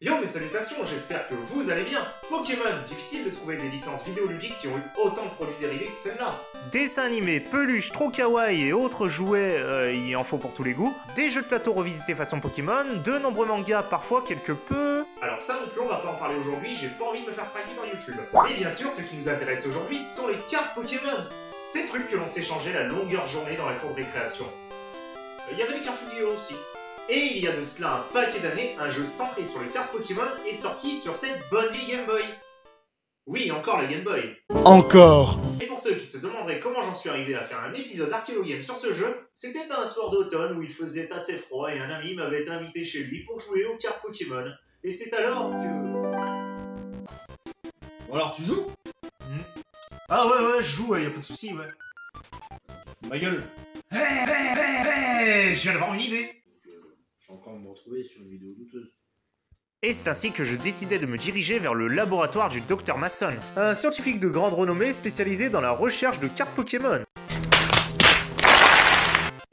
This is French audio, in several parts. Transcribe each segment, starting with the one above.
Yo mes salutations, j'espère que vous allez bien. Pokémon, difficile de trouver des licences vidéoludiques qui ont eu autant de produits dérivés que celle-là. Dessins animés, peluches, trop kawaii et autres jouets, il en faut pour tous les goûts. Des jeux de plateau revisités façon Pokémon, de nombreux mangas, parfois quelque peu... Alors ça non plus on va pas en parler aujourd'hui, j'ai pas envie de me faire striker par YouTube. Et bien sûr, ce qui nous intéresse aujourd'hui sont les cartes Pokémon. Ces trucs que l'on s'échangeait la longueur journée dans la cour de récréation. Il y avait des cartes Yu-Gi-Oh aussi. Et il y a de cela un paquet d'années, un jeu centré sur les cartes Pokémon est sorti sur cette bonne vieille Game Boy. Oui, encore la Game Boy. Encore. Et pour ceux qui se demanderaient comment j'en suis arrivé à faire un épisode Archélo Game sur ce jeu, c'était un soir d'automne où il faisait assez froid et un ami m'avait invité chez lui pour jouer aux cartes Pokémon. Et c'est alors que... Bon alors tu joues? Ah ouais, je joue, y a pas de soucis, ouais. Ma gueule. Je viens d'avoir une idée. Je vais encore me retrouver sur une vidéo douteuse. Et c'est ainsi que je décidais de me diriger vers le laboratoire du Dr Mason, un scientifique de grande renommée spécialisé dans la recherche de cartes Pokémon.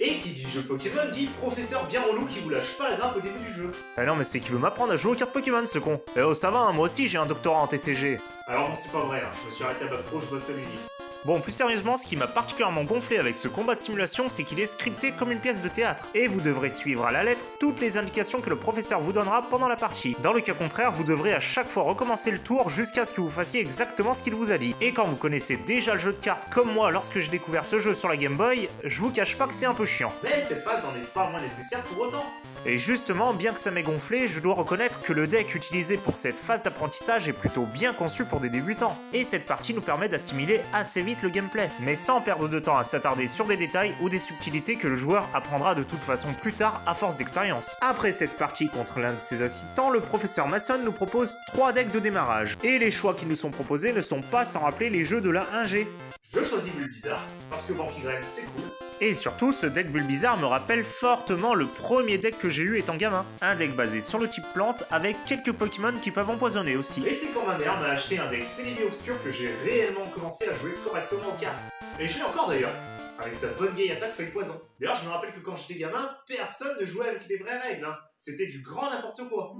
Et qui dit jeu Pokémon dit professeur bien relou qui vous lâche pas la grappe au début du jeu. Ah non mais c'est qu'il veut m'apprendre à jouer aux cartes Pokémon ce con. Eh oh ça va, hein, moi aussi j'ai un doctorat en TCG. Alors non c'est pas vrai, hein, je me suis arrêté à Bac Pro, je bosse la musique. Bon, plus sérieusement, ce qui m'a particulièrement gonflé avec ce combat de simulation, c'est qu'il est scripté comme une pièce de théâtre. Et vous devrez suivre à la lettre toutes les indications que le professeur vous donnera pendant la partie. Dans le cas contraire, vous devrez à chaque fois recommencer le tour jusqu'à ce que vous fassiez exactement ce qu'il vous a dit. Et quand vous connaissez déjà le jeu de cartes comme moi lorsque j'ai découvert ce jeu sur la Game Boy, je vous cache pas que c'est un peu chiant. Mais cette phase n'en est pas moins nécessaire pour autant. Et justement, bien que ça m'ait gonflé, je dois reconnaître que le deck utilisé pour cette phase d'apprentissage est plutôt bien conçu pour des débutants. Et cette partie nous permet d'assimiler assez vite le gameplay, mais sans perdre de temps à s'attarder sur des détails ou des subtilités que le joueur apprendra de toute façon plus tard à force d'expérience. Après cette partie contre l'un de ses assistants, le professeur Mason nous propose 3 decks de démarrage. Et les choix qui nous sont proposés ne sont pas sans rappeler les jeux de la 1G. Je choisis Bulbizarre, parce que Vampigren c'est cool. Et surtout, ce deck Bulbizarre me rappelle fortement le premier deck que j'ai eu étant gamin. Un deck basé sur le type plante, avec quelques Pokémon qui peuvent empoisonner aussi. Et c'est quand ma mère m'a acheté un deck Celebi Obscur que j'ai réellement commencé à jouer correctement aux cartes. Et je l'ai encore d'ailleurs, avec sa bonne vieille attaque feuille poison. D'ailleurs, je me rappelle que quand j'étais gamin, personne ne jouait avec les vraies règles, hein. C'était du grand n'importe quoi.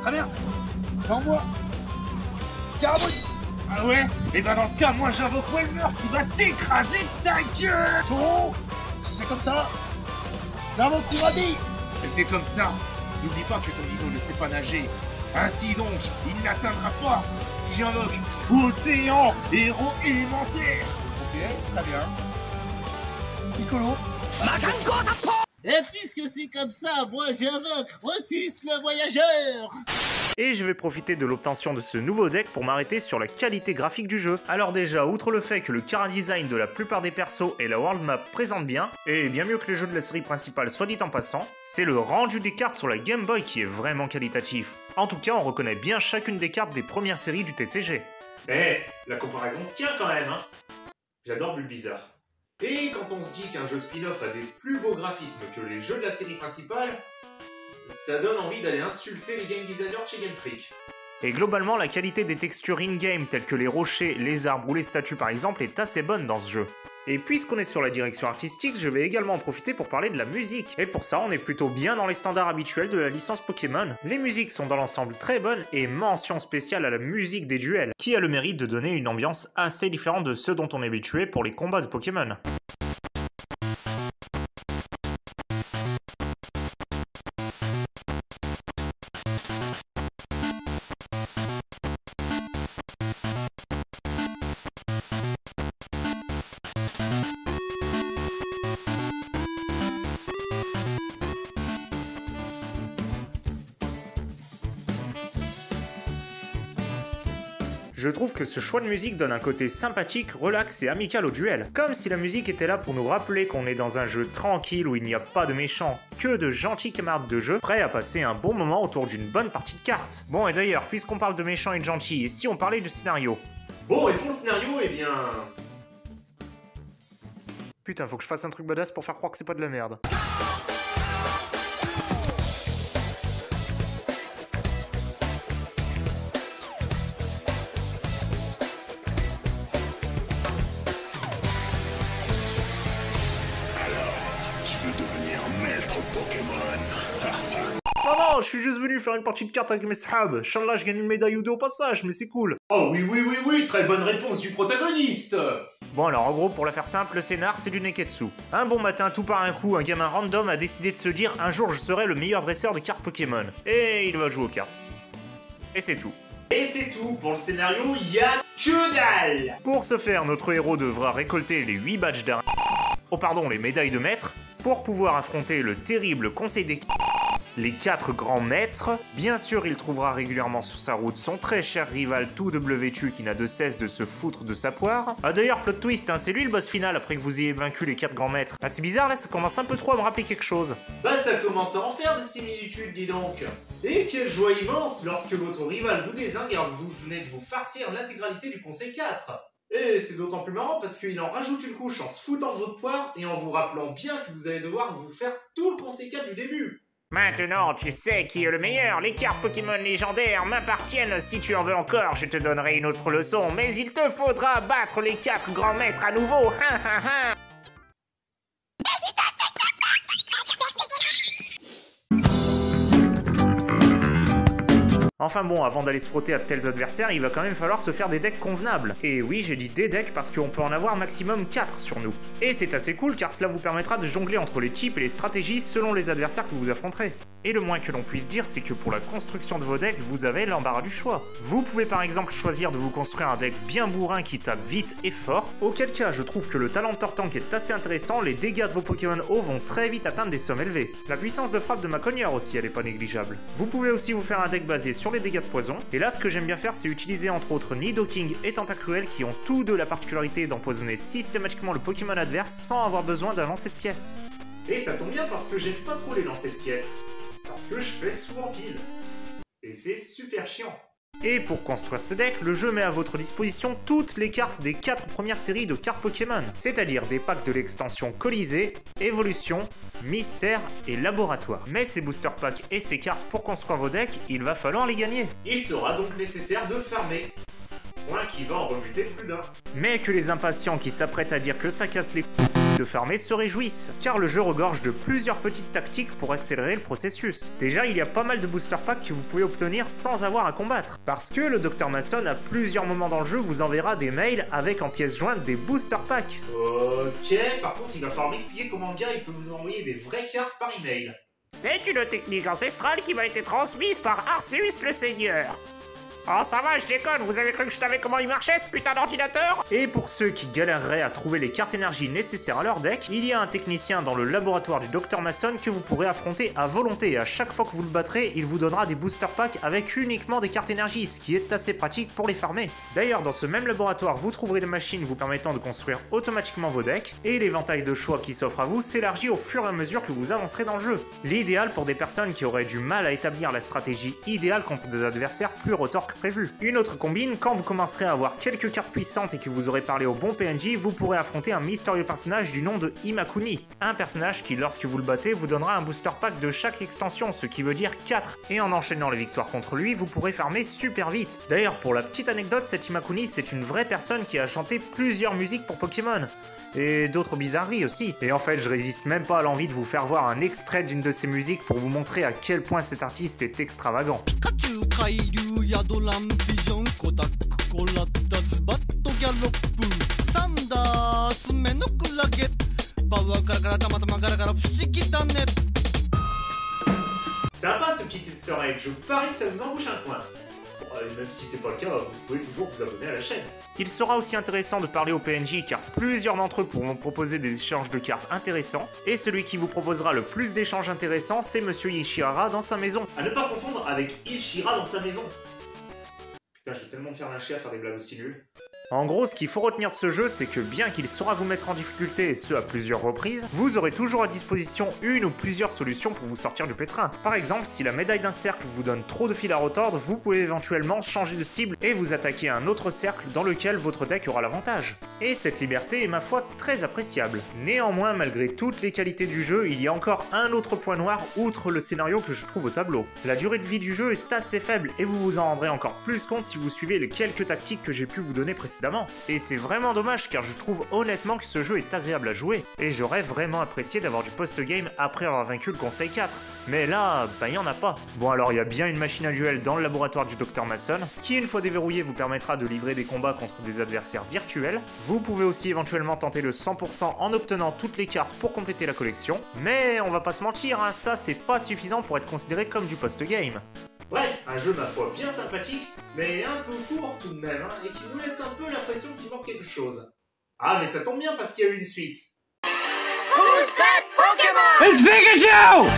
Très bien. Prends-moi. Scarabouille. Ah ouais? Et ben dans ce cas, moi j'invoque Welmer qui va t'écraser ta gueule! Soro, si c'est comme ça, j'invoque Couradi. Et c'est comme ça. N'oublie pas que ton bidon ne sait pas nager. Ainsi donc, il n'atteindra pas si j'invoque Océan, héros élémentaire! Ok, très bien. Piccolo. Et puisque c'est comme ça, moi j'invoque Rotus le voyageur. Et je vais profiter de l'obtention de ce nouveau deck pour m'arrêter sur la qualité graphique du jeu. Alors déjà, outre le fait que le chara-design de la plupart des persos et la world map présentent bien, et bien mieux que les jeux de la série principale soit dit en passant, c'est le rendu des cartes sur la Game Boy qui est vraiment qualitatif. En tout cas, on reconnaît bien chacune des cartes des premières séries du TCG. Mais la comparaison se tient quand même, hein. J'adore Bulbizarre. Et quand on se dit qu'un jeu spin-off a des plus beaux graphismes que les jeux de la série principale, ça donne envie d'aller insulter les game designers de chez Game Freak. Et globalement, la qualité des textures in-game telles que les rochers, les arbres ou les statues par exemple est assez bonne dans ce jeu. Et puisqu'on est sur la direction artistique, je vais également en profiter pour parler de la musique. Et pour ça, on est plutôt bien dans les standards habituels de la licence Pokémon. Les musiques sont dans l'ensemble très bonnes, et mention spéciale à la musique des duels, qui a le mérite de donner une ambiance assez différente de ceux dont on est habitué pour les combats de Pokémon. Je trouve que ce choix de musique donne un côté sympathique, relax et amical au duel. Comme si la musique était là pour nous rappeler qu'on est dans un jeu tranquille où il n'y a pas de méchants, que de gentils camarades de jeu, prêts à passer un bon moment autour d'une bonne partie de cartes. Bon et d'ailleurs, puisqu'on parle de méchants et de gentils, et si on parlait du scénario? Bon et pour le scénario, eh bien... Putain, faut que je fasse un truc badass pour faire croire que c'est pas de la merde. Non, je suis juste venu faire une partie de cartes avec mes sahab. Inch'Allah, je gagne une médaille ou deux au passage, mais c'est cool. Oh oui, très bonne réponse du protagoniste. Bon alors en gros, pour la faire simple, le scénar c'est du Neketsu. Un bon matin, tout par un coup, un gamin random a décidé de se dire un jour je serai le meilleur dresseur de cartes Pokémon. Et il va jouer aux cartes. Et c'est tout. Et c'est tout, pour le scénario, y a que dalle. Pour ce faire, notre héros devra récolter les 8 badges d'un... Oh pardon, les médailles de maître, pour pouvoir affronter le terrible conseil des... Les 4 grands maîtres. Bien sûr, il trouvera régulièrement sur sa route son très cher rival tout double vêtu qui n'a de cesse de se foutre de sa poire. Ah d'ailleurs, plot twist, hein, c'est lui le boss final après que vous ayez vaincu les 4 grands maîtres. Ah c'est bizarre là, ça commence un peu trop à me rappeler quelque chose. Bah ça commence à en faire des similitudes, dis donc. Et quelle joie immense lorsque votre rival vous désingue alors que vous venez de vous farcir l'intégralité du conseil 4. Et c'est d'autant plus marrant parce qu'il en rajoute une couche en se foutant de votre poire et en vous rappelant bien que vous allez devoir vous faire tout le conseil 4 du début. Maintenant, tu sais qui est le meilleur. Les cartes Pokémon légendaires m'appartiennent. Si tu en veux encore, je te donnerai une autre leçon. Mais il te faudra battre les 4 grands maîtres à nouveau. Enfin bon, avant d'aller se frotter à de tels adversaires, il va quand même falloir se faire des decks convenables. Et oui, j'ai dit des decks parce qu'on peut en avoir maximum 4 sur nous. Et c'est assez cool car cela vous permettra de jongler entre les types et les stratégies selon les adversaires que vous affronterez. Et le moins que l'on puisse dire, c'est que pour la construction de vos decks, vous avez l'embarras du choix. Vous pouvez par exemple choisir de vous construire un deck bien bourrin qui tape vite et fort, auquel cas je trouve que le talent de Tortank est assez intéressant, les dégâts de vos Pokémon hauts vont très vite atteindre des sommes élevées. La puissance de frappe de ma cogneur aussi, elle est pas négligeable. Vous pouvez aussi vous faire un deck basé sur les dégâts de poison, et là ce que j'aime bien faire c'est utiliser entre autres Nidoking et Tentacruel qui ont tous deux la particularité d'empoisonner systématiquement le Pokémon adverse sans avoir besoin d'un lancer de pièces. Et ça tombe bien parce que j'aime pas trop les lancers de pièces. Parce que je fais souvent pile. Et c'est super chiant. Et pour construire ce deck, le jeu met à votre disposition toutes les cartes des 4 premières séries de cartes Pokémon, c'est-à-dire des packs de l'extension Colisée, Évolution, Mystère et Laboratoire. Mais ces booster packs et ces cartes pour construire vos decks, il va falloir les gagner. Il sera donc nécessaire de farmer. Point qui va en rebuter plus d'un. Mais que les impatients qui s'apprêtent à dire que ça casse les de farmer se réjouissent, car le jeu regorge de plusieurs petites tactiques pour accélérer le processus. Déjà, il y a pas mal de booster packs que vous pouvez obtenir sans avoir à combattre, parce que le Dr Mason à plusieurs moments dans le jeu vous enverra des mails avec en pièces jointes des booster packs. Ok, par contre il va falloir m'expliquer comment bien il peut nous envoyer des vraies cartes par email. C'est une technique ancestrale qui m'a été transmise par Arceus le Seigneur. Oh ça va, je déconne, vous avez cru que je savais comment il marchait ce putain d'ordinateur? Et pour ceux qui galéreraient à trouver les cartes énergie nécessaires à leur deck, il y a un technicien dans le laboratoire du Dr Mason que vous pourrez affronter à volonté. À chaque fois que vous le battrez, il vous donnera des booster packs avec uniquement des cartes énergie, ce qui est assez pratique pour les farmer. D'ailleurs, dans ce même laboratoire, vous trouverez des machines vous permettant de construire automatiquement vos decks, et l'éventail de choix qui s'offre à vous s'élargit au fur et à mesure que vous avancerez dans le jeu. L'idéal pour des personnes qui auraient du mal à établir la stratégie idéale contre des adversaires plus retors que prévu. Une autre combine, quand vous commencerez à avoir quelques cartes puissantes et que vous aurez parlé au bon PNJ, vous pourrez affronter un mystérieux personnage du nom de Imakuni. Un personnage qui, lorsque vous le battez, vous donnera un booster pack de chaque extension, ce qui veut dire 4. Et en enchaînant les victoires contre lui, vous pourrez farmer super vite. D'ailleurs, pour la petite anecdote, cet Imakuni, c'est une vraie personne qui a chanté plusieurs musiques pour Pokémon. Et d'autres bizarreries aussi. Et en fait, je résiste même pas à l'envie de vous faire voir un extrait d'une de ses musiques pour vous montrer à quel point cet artiste est extravagant. Sympa ce petit easter egg, je parie que ça vous embouche un coin. Même si c'est pas le cas, vous pouvez toujours vous abonner à la chaîne. Il sera aussi intéressant de parler au PNJ car plusieurs d'entre eux pourront proposer des échanges de cartes intéressants, et celui qui vous proposera le plus d'échanges intéressants, c'est Monsieur Ishihara dans sa maison. À ne pas confondre avec Ishihara dans sa maison. Putain, je vais tellement me faire lyncher à faire des blagues aussi nulles. En gros, ce qu'il faut retenir de ce jeu, c'est que bien qu'il saura vous mettre en difficulté, et ce à plusieurs reprises, vous aurez toujours à disposition une ou plusieurs solutions pour vous sortir du pétrin. Par exemple, si la médaille d'un cercle vous donne trop de fil à retordre, vous pouvez éventuellement changer de cible et vous attaquer à un autre cercle dans lequel votre deck aura l'avantage. Et cette liberté est ma foi très appréciable. Néanmoins, malgré toutes les qualités du jeu, il y a encore un autre point noir outre le scénario que je trouve au tableau. La durée de vie du jeu est assez faible et vous vous en rendrez encore plus compte si vous suivez les quelques tactiques que j'ai pu vous donner précédemment. précédemment. Et c'est vraiment dommage car je trouve honnêtement que ce jeu est agréable à jouer, et j'aurais vraiment apprécié d'avoir du post-game après avoir vaincu le Conseil 4. Mais là, il y en a pas. Bon alors il y a bien une machine à duel dans le laboratoire du Dr Mason, qui une fois déverrouillée vous permettra de livrer des combats contre des adversaires virtuels. Vous pouvez aussi éventuellement tenter le 100% en obtenant toutes les cartes pour compléter la collection, mais on va pas se mentir, hein, ça c'est pas suffisant pour être considéré comme du post-game. Bref, un jeu ma foi bien sympathique, mais un peu court tout de même, et qui nous laisse un peu l'impression qu'il manque quelque chose. Ah mais ça tombe bien parce qu'il y a eu une suite. Who's that Pokémon? It's Pikachu!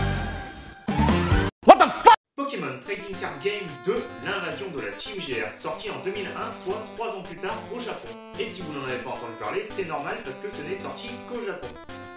What the fuck? Pokémon Trading Card Game 2, l'invasion de la Team GR, sorti en 2001, soit 3 ans plus tard au Japon. Et si vous n'en avez pas entendu parler, c'est normal parce que ce n'est sorti qu'au Japon.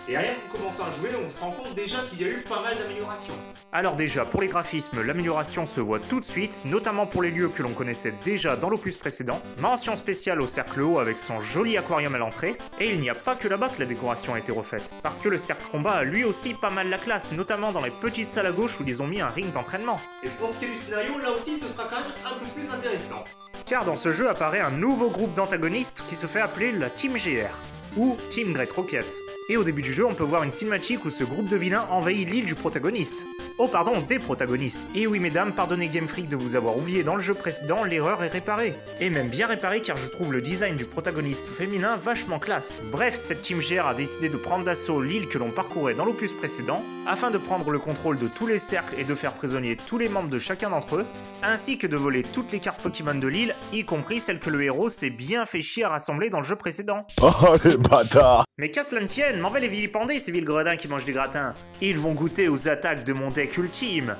Et rien qu'en commençant à jouer, on se rend compte déjà qu'il y a eu pas mal d'améliorations. Alors déjà, pour les graphismes, l'amélioration se voit tout de suite, notamment pour les lieux que l'on connaissait déjà dans l'opus précédent. Mention spéciale au cercle haut avec son joli aquarium à l'entrée. Et il n'y a pas que là-bas que la décoration a été refaite, parce que le cercle combat a lui aussi pas mal la classe, notamment dans les petites salles à gauche où ils ont mis un ring d'entraînement. Et pour ce qui est du scénario, là aussi ce sera quand même un peu plus intéressant. Car dans ce jeu apparaît un nouveau groupe d'antagonistes qui se fait appeler la Team GR, ou Team Great Rocket. Et au début du jeu, on peut voir une cinématique où ce groupe de vilains envahit l'île du protagoniste. Oh pardon, des protagonistes. Et oui mesdames, pardonnez Game Freak de vous avoir oublié dans le jeu précédent, l'erreur est réparée. Et même bien réparée car je trouve le design du protagoniste féminin vachement classe. Bref, cette Team GR a décidé de prendre d'assaut l'île que l'on parcourait dans l'opus précédent, afin de prendre le contrôle de tous les cercles et de faire prisonnier tous les membres de chacun d'entre eux, ainsi que de voler toutes les cartes Pokémon de l'île, y compris celles que le héros s'est bien fait chier à rassembler dans le jeu précédent. Oh les bâtards! Mais qu'à cela ne tienne, m'en va les vilipender ces villes gredins qui mangent des gratins. Ils vont goûter aux attaques de mon deck ultime.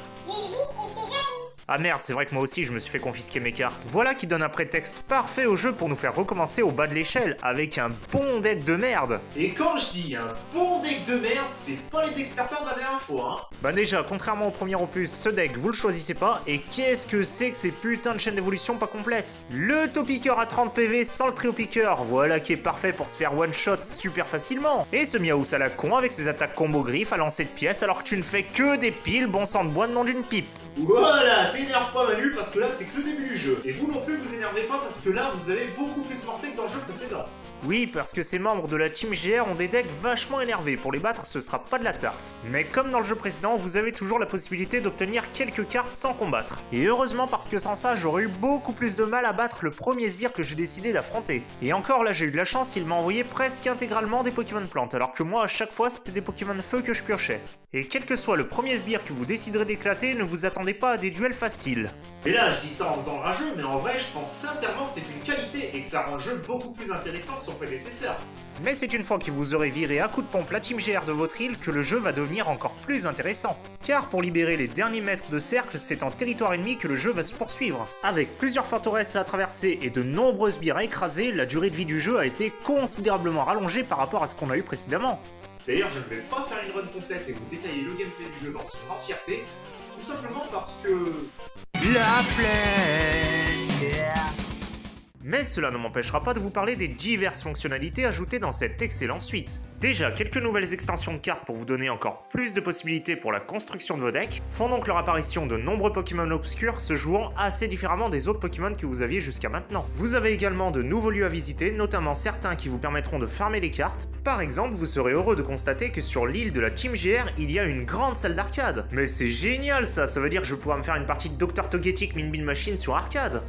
Ah merde, c'est vrai que moi aussi je me suis fait confisquer mes cartes. Voilà qui donne un prétexte parfait au jeu pour nous faire recommencer au bas de l'échelle, avec un bon deck de merde. Et quand je dis un bon deck de merde, c'est pas les decks starters de la dernière fois, hein. Bah déjà, contrairement au premier opus, ce deck vous le choisissez pas, et qu'est-ce que c'est que ces putains de chaînes d'évolution pas complètes? Le Topiqueur à 30 PV sans le Trio Piqueur, voilà qui est parfait pour se faire one shot super facilement. Et ce Miaous à la con avec ses attaques combo griffes à lancer de pièces alors que tu ne fais que des piles bon sang de bois de nom d'une pipe. Voilà, t'énerve pas Manu parce que là c'est que le début du jeu. Et vous non plus vous énervez pas parce que là vous avez beaucoup plus morphé que dans le jeu précédent. Oui, parce que ces membres de la Team GR ont des decks vachement énervés, pour les battre ce sera pas de la tarte. Mais comme dans le jeu précédent, vous avez toujours la possibilité d'obtenir quelques cartes sans combattre. Et heureusement parce que sans ça, j'aurais eu beaucoup plus de mal à battre le premier sbire que j'ai décidé d'affronter. Et encore là j'ai eu de la chance, il m'a envoyé presque intégralement des Pokémon plantes, alors que moi à chaque fois c'était des Pokémon feu que je piochais. Et quel que soit le premier sbire que vous déciderez d'éclater, ne vous attendez pas à des duels faciles. Et là je dis ça en faisant rageux, mais en vrai je pense sincèrement que c'est une qualité et que ça rend le jeu beaucoup plus intéressant que son prédécesseur. Mais c'est une fois que vous aurez viré à coup de pompe la Team GR de votre île que le jeu va devenir encore plus intéressant. Car pour libérer les derniers mètres de cercle, c'est en territoire ennemi que le jeu va se poursuivre. Avec plusieurs forteresses à traverser et de nombreuses sbires à écraser, la durée de vie du jeu a été considérablement rallongée par rapport à ce qu'on a eu précédemment. D'ailleurs je ne vais pas faire une run complète et vous détailler le gameplay du jeu dans son entièreté, tout simplement parce que... La plaine, yeah. Mais cela ne m'empêchera pas de vous parler des diverses fonctionnalités ajoutées dans cette excellente suite. Déjà, quelques nouvelles extensions de cartes pour vous donner encore plus de possibilités pour la construction de vos decks font donc leur apparition de nombreux Pokémon obscurs se jouant assez différemment des autres Pokémon que vous aviez jusqu'à maintenant. Vous avez également de nouveaux lieux à visiter, notamment certains qui vous permettront de farmer les cartes. Par exemple, vous serez heureux de constater que sur l'île de la Team GR, il y a une grande salle d'arcade. Mais c'est génial ça veut dire que je vais pouvoir me faire une partie de Dr Togetic Min Bin Machine sur arcade.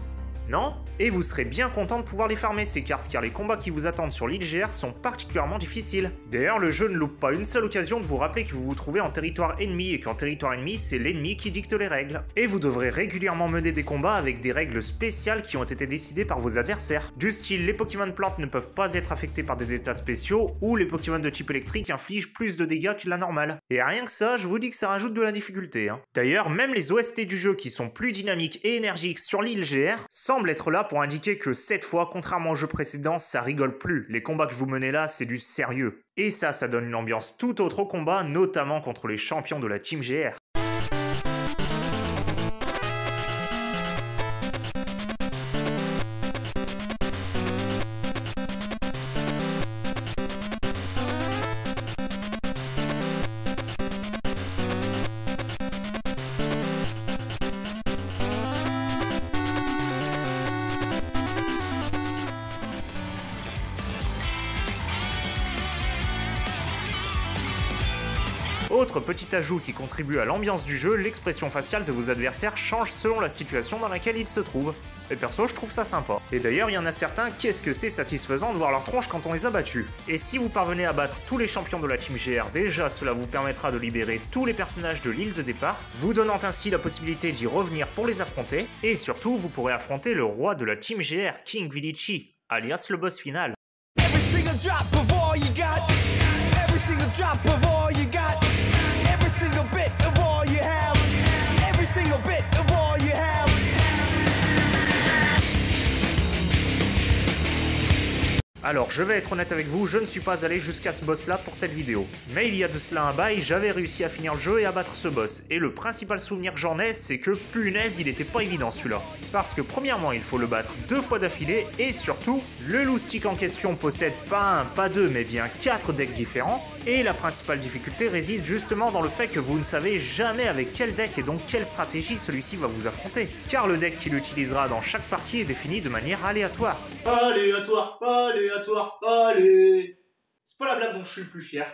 Non? Et vous serez bien content de pouvoir les farmer ces cartes car les combats qui vous attendent sur l'île GR sont particulièrement difficiles. D'ailleurs le jeu ne loupe pas une seule occasion de vous rappeler que vous vous trouvez en territoire ennemi et qu'en territoire ennemi c'est l'ennemi qui dicte les règles. Et vous devrez régulièrement mener des combats avec des règles spéciales qui ont été décidées par vos adversaires. Du style les Pokémon plantes ne peuvent pas être affectés par des états spéciaux ou les Pokémon de type électrique infligent plus de dégâts que la normale. Et rien que ça, je vous dis que ça rajoute de la difficulté. D'ailleurs même les OST du jeu qui sont plus dynamiques et énergiques sur l'île GR semblent être là pour indiquer que cette fois, contrairement au jeu précédent, ça rigole plus. Les combats que vous menez là, c'est du sérieux. Et ça donne une ambiance tout autre au combat, notamment contre les champions de la Team GR. Autre petit ajout qui contribue à l'ambiance du jeu, l'expression faciale de vos adversaires change selon la situation dans laquelle ils se trouvent. Et perso, je trouve ça sympa. Et d'ailleurs, il y en a certains, qu'est-ce que c'est satisfaisant de voir leur tronche quand on les a battus. Et si vous parvenez à battre tous les champions de la Team GR, déjà cela vous permettra de libérer tous les personnages de l'île de départ, vous donnant ainsi la possibilité d'y revenir pour les affronter, et surtout, vous pourrez affronter le roi de la Team GR, King Vilichi, alias le boss final. Every single drop of all you got, every single drop of all you got, every single bit of all you have, every single bit of all you have. Alors, je vais être honnête avec vous, je ne suis pas allé jusqu'à ce boss là pour cette vidéo. Mais il y a de cela un bail, j'avais réussi à finir le jeu et à battre ce boss. Et le principal souvenir que j'en ai, c'est que punaise, il était pas évident celui-là. Parce que premièrement, il faut le battre 2 fois d'affilée, et surtout, le loustic en question possède pas un, pas deux, mais bien 4 decks différents. Et la principale difficulté réside justement dans le fait que vous ne savez jamais avec quel deck et donc quelle stratégie celui-ci va vous affronter. Car le deck qu'il utilisera dans chaque partie est défini de manière aléatoire. Aléatoire, aléatoire, allez. C'est pas la blague dont je suis le plus fier.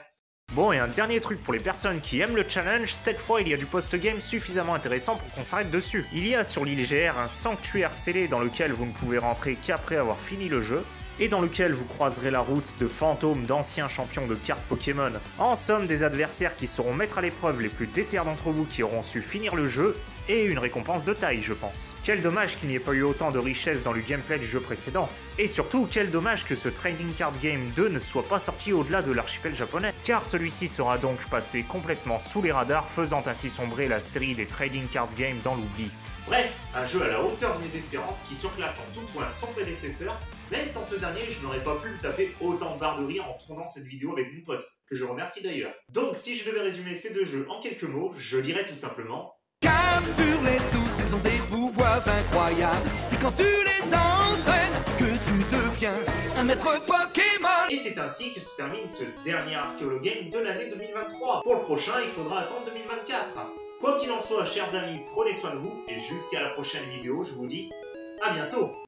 Bon, et un dernier truc pour les personnes qui aiment le challenge, cette fois il y a du post-game suffisamment intéressant pour qu'on s'arrête dessus. Il y a sur l'île GR un sanctuaire scellé dans lequel vous ne pouvez rentrer qu'après avoir fini le jeu, et dans lequel vous croiserez la route de fantômes d'anciens champions de cartes Pokémon. En somme, des adversaires qui sauront mettre à l'épreuve les plus déter d'entre vous qui auront su finir le jeu, et une récompense de taille, je pense. Quel dommage qu'il n'y ait pas eu autant de richesse dans le gameplay du jeu précédent. Et surtout, quel dommage que ce Trading Card Game 2 ne soit pas sorti au-delà de l'archipel japonais, car celui-ci sera donc passé complètement sous les radars, faisant ainsi sombrer la série des Trading Card Games dans l'oubli. Bref, un jeu à la hauteur de mes espérances qui surclasse en tout point son prédécesseur, mais sans ce dernier, je n'aurais pas pu me taper autant de barres de rire en tournant cette vidéo avec mon pote, que je remercie d'ailleurs. Donc si je devais résumer ces deux jeux en quelques mots, je dirais tout simplement... Capture-les tous, ils ont des pouvoirs incroyables. C'est quand tu les entraînes que tu deviens un maître Pokémon. Et c'est ainsi que se termine ce dernier Archeolo Game de l'année 2023. Pour le prochain, il faudra attendre 2024. Quoi qu'il en soit, chers amis, prenez soin de vous, et jusqu'à la prochaine vidéo, je vous dis à bientôt.